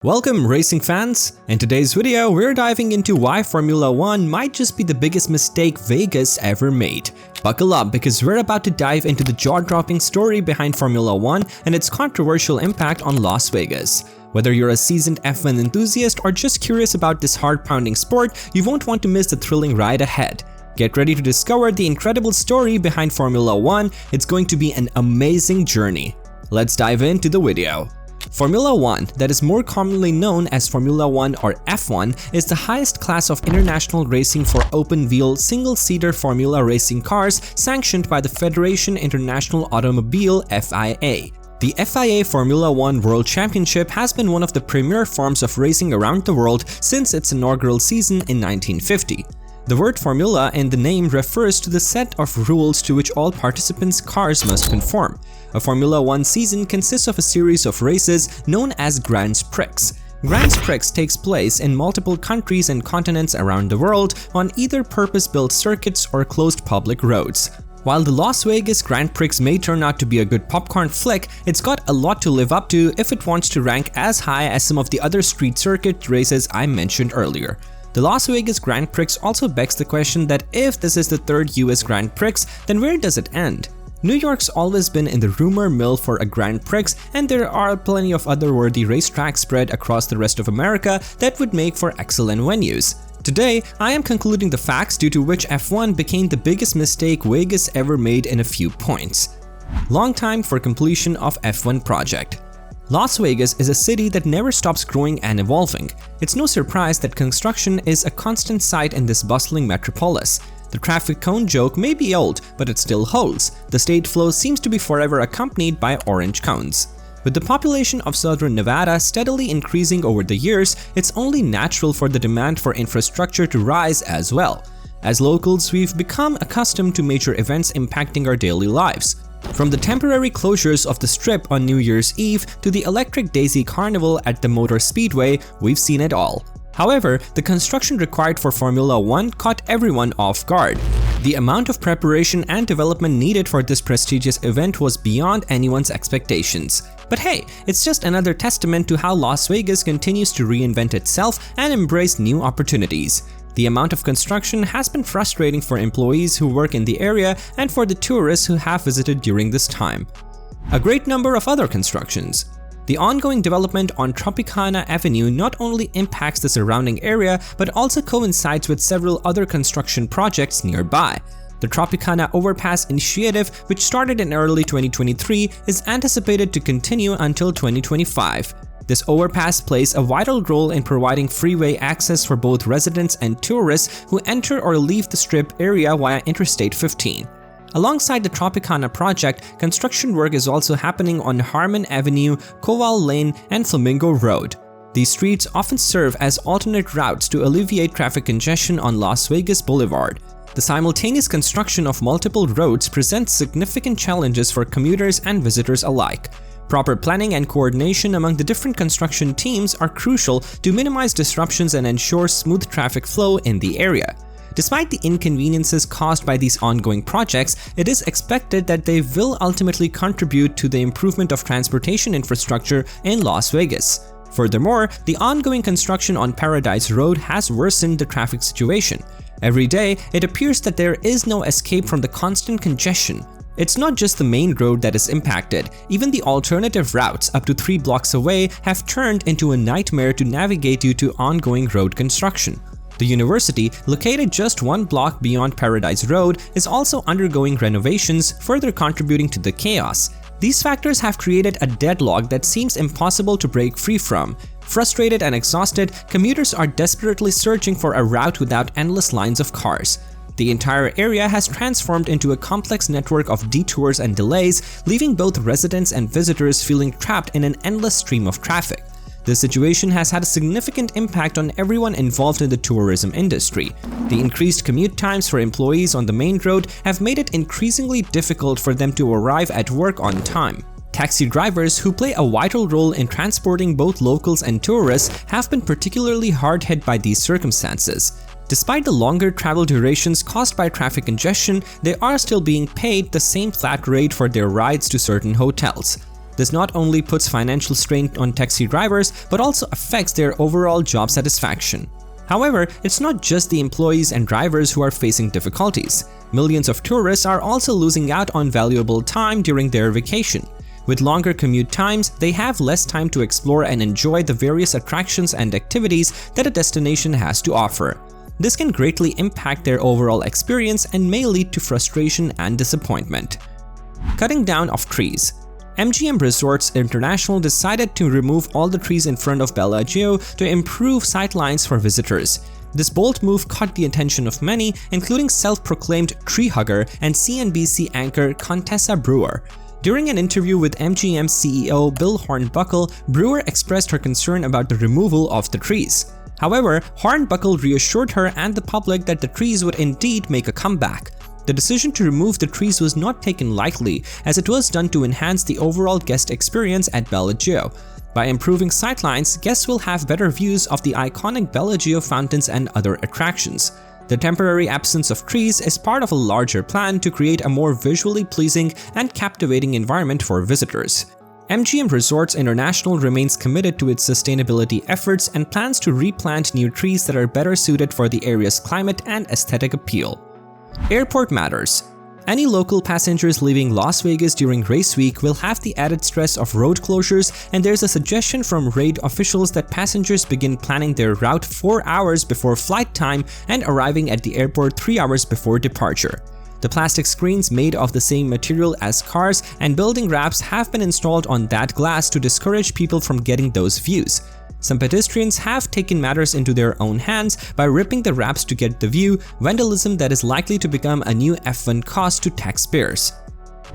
Welcome racing fans! In today's video, we're diving into why Formula 1 might just be the biggest mistake Vegas ever made. Buckle up because we're about to dive into the jaw-dropping story behind Formula 1 and its controversial impact on Las Vegas. Whether you're a seasoned F1 enthusiast or just curious about this heart-pounding sport, you won't want to miss the thrilling ride ahead. Get ready to discover the incredible story behind Formula 1, it's going to be an amazing journey. Let's dive into the video. Formula 1, that is more commonly known as Formula 1 or F1, is the highest class of international racing for open-wheel, single-seater Formula racing cars sanctioned by the Federation International Automobile (FIA). The FIA Formula 1 World Championship has been one of the premier forms of racing around the world since its inaugural season in 1950. The word formula in the name refers to the set of rules to which all participants' cars must conform. A Formula 1 season consists of a series of races known as Grands Prix. Grands Prix takes place in multiple countries and continents around the world on either purpose-built circuits or closed public roads. While the Las Vegas Grand Prix may turn out to be a good popcorn flick, it's got a lot to live up to if it wants to rank as high as some of the other street circuit races I mentioned earlier. The Las Vegas Grand Prix also begs the question that if this is the third US Grand Prix, then where does it end? New York's always been in the rumor mill for a Grand Prix, and there are plenty of other worthy racetracks spread across the rest of America that would make for excellent venues. Today, I am concluding the facts due to which F1 became the biggest mistake Vegas ever made in a few points. Long time for completion of F1 project. Las Vegas is a city that never stops growing and evolving. It's no surprise that construction is a constant sight in this bustling metropolis. The traffic cone joke may be old, but it still holds. The state flow seems to be forever accompanied by orange cones. With the population of southern Nevada steadily increasing over the years, it's only natural for the demand for infrastructure to rise as well. As locals, we've become accustomed to major events impacting our daily lives. From the temporary closures of the Strip on New Year's Eve to the Electric Daisy Carnival at the Motor Speedway, we've seen it all. However, the construction required for Formula 1 caught everyone off guard. The amount of preparation and development needed for this prestigious event was beyond anyone's expectations. But hey, it's just another testament to how Las Vegas continues to reinvent itself and embrace new opportunities. The amount of construction has been frustrating for employees who work in the area and for the tourists who have visited during this time. A great number of other constructions. The ongoing development on Tropicana Avenue not only impacts the surrounding area but also coincides with several other construction projects nearby. The Tropicana Overpass initiative, which started in early 2023, is anticipated to continue until 2025. This overpass plays a vital role in providing freeway access for both residents and tourists who enter or leave the Strip area via Interstate 15. Alongside the Tropicana project, construction work is also happening on Harmon Avenue, Koval Lane, and Flamingo Road. These streets often serve as alternate routes to alleviate traffic congestion on Las Vegas Boulevard. The simultaneous construction of multiple roads presents significant challenges for commuters and visitors alike. Proper planning and coordination among the different construction teams are crucial to minimize disruptions and ensure smooth traffic flow in the area. Despite the inconveniences caused by these ongoing projects, it is expected that they will ultimately contribute to the improvement of transportation infrastructure in Las Vegas. Furthermore, the ongoing construction on Paradise Road has worsened the traffic situation. Every day, it appears that there is no escape from the constant congestion. It's not just the main road that is impacted, even the alternative routes up to 3 blocks away have turned into a nightmare to navigate due to ongoing road construction. The university, located just 1 block beyond Paradise Road, is also undergoing renovations, further contributing to the chaos. These factors have created a deadlock that seems impossible to break free from. Frustrated and exhausted, commuters are desperately searching for a route without endless lines of cars. The entire area has transformed into a complex network of detours and delays, leaving both residents and visitors feeling trapped in an endless stream of traffic. This situation has had a significant impact on everyone involved in the tourism industry. The increased commute times for employees on the main road have made it increasingly difficult for them to arrive at work on time. Taxi drivers, who play a vital role in transporting both locals and tourists, have been particularly hard hit by these circumstances. Despite the longer travel durations caused by traffic congestion, they are still being paid the same flat rate for their rides to certain hotels. This not only puts financial strain on taxi drivers, but also affects their overall job satisfaction. However, it's not just the employees and drivers who are facing difficulties. Millions of tourists are also losing out on valuable time during their vacation. With longer commute times, they have less time to explore and enjoy the various attractions and activities that a destination has to offer. This can greatly impact their overall experience and may lead to frustration and disappointment. Cutting down of trees. MGM Resorts International decided to remove all the trees in front of Bellagio to improve sightlines for visitors. This bold move caught the attention of many, including self-proclaimed tree hugger and CNBC anchor Contessa Brewer. During an interview with MGM CEO Bill Hornbuckle, Brewer expressed her concern about the removal of the trees. However, Hornbuckle reassured her and the public that the trees would indeed make a comeback. The decision to remove the trees was not taken lightly, as it was done to enhance the overall guest experience at Bellagio. By improving sightlines, guests will have better views of the iconic Bellagio fountains and other attractions. The temporary absence of trees is part of a larger plan to create a more visually pleasing and captivating environment for visitors. MGM Resorts International remains committed to its sustainability efforts and plans to replant new trees that are better suited for the area's climate and aesthetic appeal. Airport matters. Any local passengers leaving Las Vegas during race week will have the added stress of road closures, and there's a suggestion from raid officials that passengers begin planning their route 4 hours before flight time and arriving at the airport 3 hours before departure. The plastic screens made of the same material as cars and building wraps have been installed on that glass to discourage people from getting those views. Some pedestrians have taken matters into their own hands by ripping the wraps to get the view, vandalism that is likely to become a new F1 cost to taxpayers.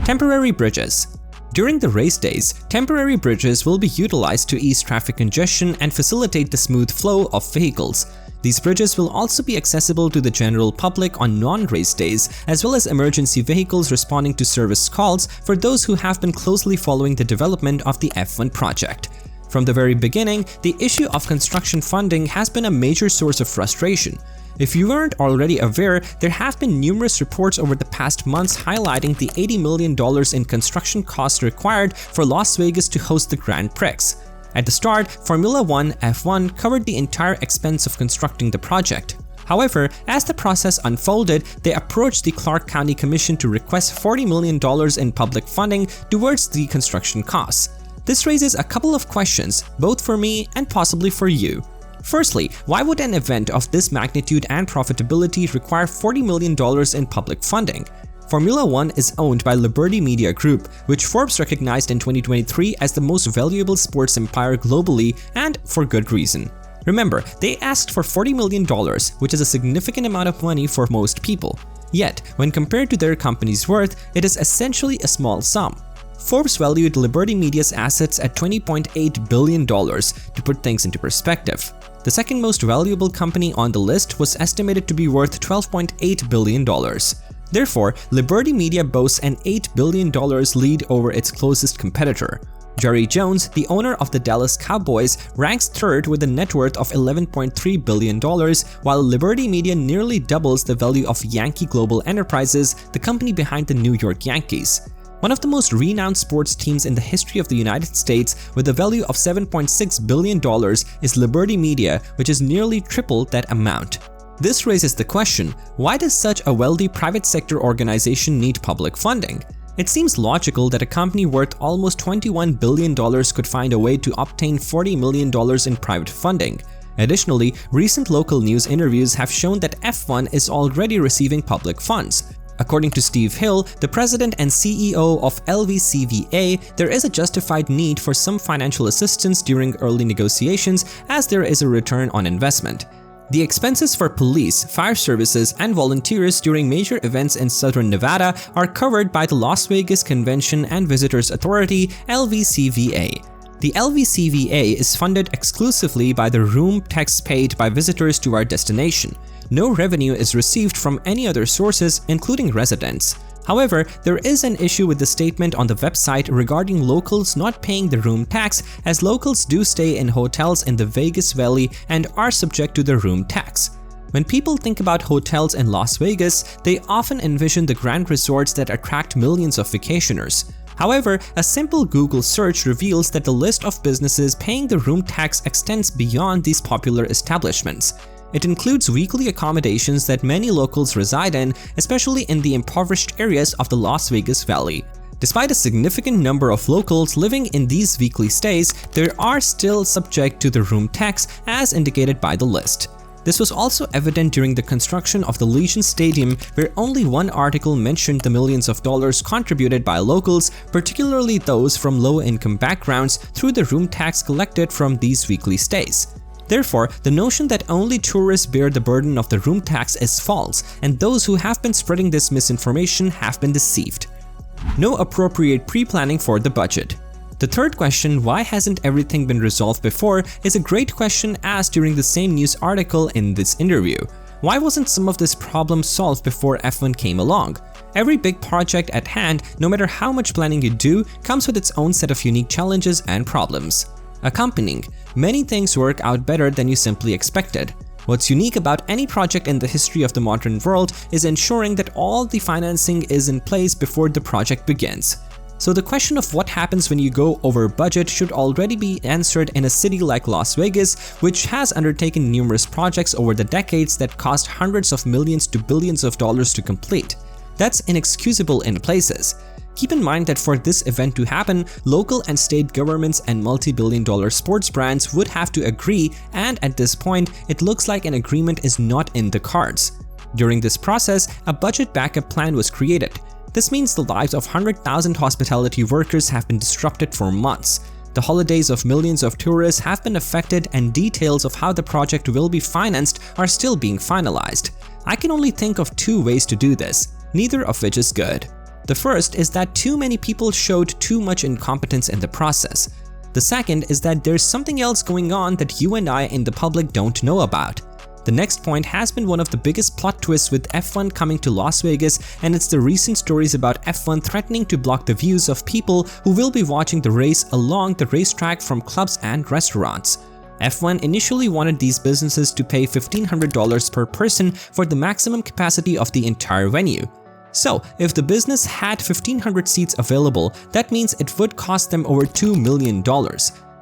Temporary bridges. During the race days, temporary bridges will be utilized to ease traffic congestion and facilitate the smooth flow of vehicles. These bridges will also be accessible to the general public on non-race days, as well as emergency vehicles responding to service calls for those who have been closely following the development of the F1 project. From the very beginning, the issue of construction funding has been a major source of frustration. If you weren't already aware, there have been numerous reports over the past months highlighting the $80 million in construction costs required for Las Vegas to host the Grand Prix. At the start, Formula 1 F1 covered the entire expense of constructing the project. However, as the process unfolded, they approached the Clark County Commission to request $40 million in public funding towards the construction costs. This raises a couple of questions, both for me and possibly for you. Firstly, why would an event of this magnitude and profitability require $40 million in public funding? Formula 1 is owned by Liberty Media Group, which Forbes recognized in 2023 as the most valuable sports empire globally, and for good reason. Remember, they asked for $40 million, which is a significant amount of money for most people. Yet, when compared to their company's worth, it is essentially a small sum. Forbes valued Liberty Media's assets at $20.8 billion, to put things into perspective. The second most valuable company on the list was estimated to be worth $12.8 billion. Therefore, Liberty Media boasts an $8 billion lead over its closest competitor. Jerry Jones, the owner of the Dallas Cowboys, ranks third with a net worth of $11.3 billion, while Liberty Media nearly doubles the value of Yankee Global Enterprises, the company behind the New York Yankees. One of the most renowned sports teams in the history of the United States, with a value of $7.6 billion, is Liberty Media, which is nearly triple that amount. This raises the question, why does such a wealthy private sector organization need public funding? It seems logical that a company worth almost $21 billion could find a way to obtain $40 million in private funding. Additionally, recent local news interviews have shown that F1 is already receiving public funds. According to Steve Hill, the president and CEO of LVCVA, there is a justified need for some financial assistance during early negotiations, as there is a return on investment. The expenses for police, fire services, and volunteers during major events in Southern Nevada are covered by the Las Vegas Convention and Visitors Authority, LVCVA. The LVCVA is funded exclusively by the room tax paid by visitors to our destination. No revenue is received from any other sources, including residents. However, there is an issue with the statement on the website regarding locals not paying the room tax, as locals do stay in hotels in the Vegas Valley and are subject to the room tax. When people think about hotels in Las Vegas, they often envision the grand resorts that attract millions of vacationers. However, a simple Google search reveals that the list of businesses paying the room tax extends beyond these popular establishments. It includes weekly accommodations that many locals reside in, especially in the impoverished areas of the Las Vegas Valley. Despite a significant number of locals living in these weekly stays, they are still subject to the room tax as indicated by the list. This was also evident during the construction of the Legion Stadium, where only one article mentioned the millions of dollars contributed by locals, particularly those from low-income backgrounds, through the room tax collected from these weekly stays. Therefore, the notion that only tourists bear the burden of the room tax is false, and those who have been spreading this misinformation have been deceived. No appropriate pre-planning for the budget. The third question, why hasn't everything been resolved before, is a great question asked during the same news article in this interview. Why wasn't some of this problem solved before F1 came along? Every big project at hand, no matter how much planning you do, comes with its own set of unique challenges and problems. Accompanying, many things work out better than you simply expected. What's unique about any project in the history of the modern world is ensuring that all the financing is in place before the project begins. So the question of what happens when you go over budget should already be answered in a city like Las Vegas, which has undertaken numerous projects over the decades that cost hundreds of millions to billions of dollars to complete. That's inexcusable in places. Keep in mind that for this event to happen, local and state governments and multi-billion-dollar sports brands would have to agree, and at this point, it looks like an agreement is not in the cards. During this process, a budget backup plan was created. This means the lives of 100,000 hospitality workers have been disrupted for months. The holidays of millions of tourists have been affected, and details of how the project will be financed are still being finalized. I can only think of two ways to do this, neither of which is good. The first is that too many people showed too much incompetence in the process. The second is that there's something else going on that you and I in the public don't know about. The next point has been one of the biggest plot twists with F1 coming to Las Vegas, and it's the recent stories about F1 threatening to block the views of people who will be watching the race along the racetrack from clubs and restaurants. F1 initially wanted these businesses to pay $1,500 per person for the maximum capacity of the entire venue. So, if the business had 1,500 seats available, that means it would cost them over $2 million.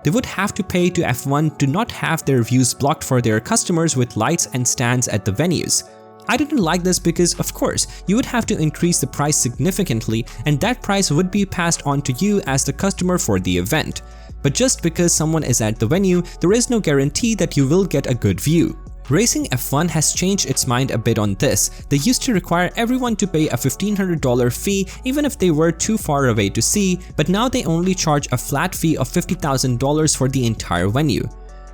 They would have to pay to F1 to not have their views blocked for their customers with lights and stands at the venues. I didn't like this because, of course, you would have to increase the price significantly, and that price would be passed on to you as the customer for the event. But just because someone is at the venue, there is no guarantee that you will get a good view. Racing F1 has changed its mind a bit on this. They used to require everyone to pay a $1,500 fee even if they were too far away to see, but now they only charge a flat fee of $50,000 for the entire venue.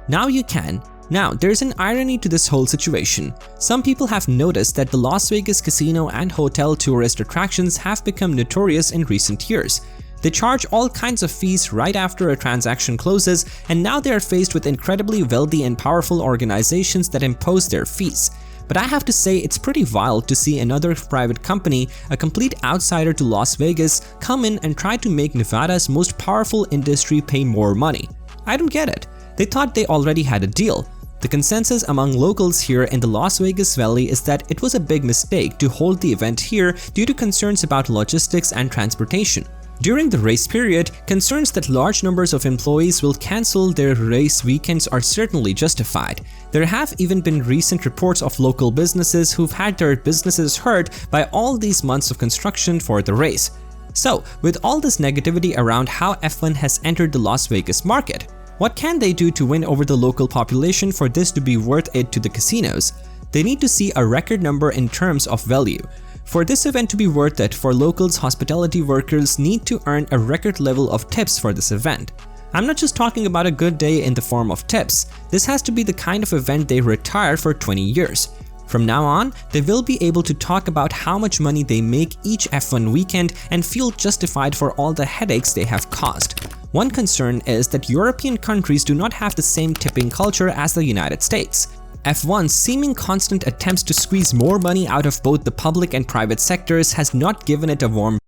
Now you can. Now, there's an irony to this whole situation. Some people have noticed that the Las Vegas casino and hotel tourist attractions have become notorious in recent years. They charge all kinds of fees right after a transaction closes, and now they are faced with incredibly wealthy and powerful organizations that impose their fees. But I have to say, it's pretty wild to see another private company, a complete outsider to Las Vegas, come in and try to make Nevada's most powerful industry pay more money. I don't get it. They thought they already had a deal. The consensus among locals here in the Las Vegas Valley is that it was a big mistake to hold the event here due to concerns about logistics and transportation. During the race period, concerns that large numbers of employees will cancel their race weekends are certainly justified. There have even been recent reports of local businesses who've had their businesses hurt by all these months of construction for the race. So, with all this negativity around how F1 has entered the Las Vegas market, what can they do to win over the local population for this to be worth it to the casinos? They need to see a record number in terms of value. For this event to be worth it, for locals, hospitality workers need to earn a record level of tips for this event. I'm not just talking about a good day in the form of tips. This has to be the kind of event they retire for 20 years. From now on, they will be able to talk about how much money they make each F1 weekend and feel justified for all the headaches they have caused. One concern is that European countries do not have the same tipping culture as the United States. F1's seeming constant attempts to squeeze more money out of both the public and private sectors has not given it a warm